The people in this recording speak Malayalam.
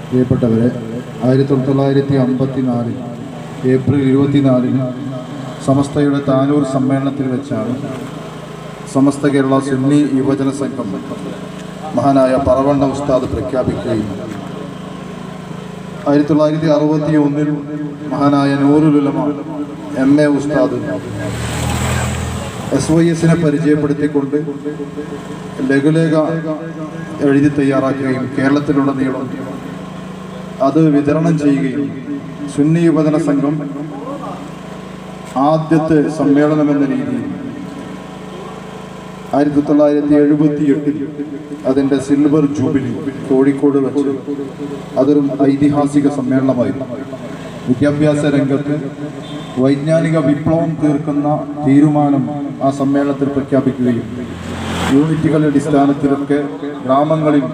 പ്രിയപ്പെട്ടവരെ, 1954 ഏപ്രിൽ 24 സമസ്തയുടെ താനൂർ സമ്മേളനത്തിൽ വെച്ചാണ് സമസ്ത കേരള സുന്നി യുവജന സംഘം മഹാനായ പറവണ്ണ ഉസ്താദ് പ്രഖ്യാപിക്കുകയും 1961 മഹാനായ നൂറുൽ ഉലമ MA ഉസ്താദ് SYS-നെ പരിചയപ്പെടുത്തിക്കൊണ്ട് ലഘുലേഖ എഴുതി തയ്യാറാക്കുകയും കേരളത്തിലുടനീളം അത് വിതരണം ചെയ്യുകയും സുന്നി യുവജന സംഘം ആദ്യത്തെ സമ്മേളനമെന്ന രീതിയിൽ 1978 അതിൻ്റെ സിൽവർ ജൂബിലി കോഴിക്കോട് വെച്ച് അതൊരു ഐതിഹാസിക സമ്മേളനമായിരുന്നു. വിദ്യാഭ്യാസ രംഗത്ത് വൈജ്ഞാനിക വിപ്ലവം തീർക്കുന്ന തീരുമാനം ആ സമ്മേളനത്തിൽ പ്രഖ്യാപിക്കുകയും യൂണിറ്റുകളുടെ അടിസ്ഥാനത്തിലൊക്കെ ഗ്രാമങ്ങളിൽ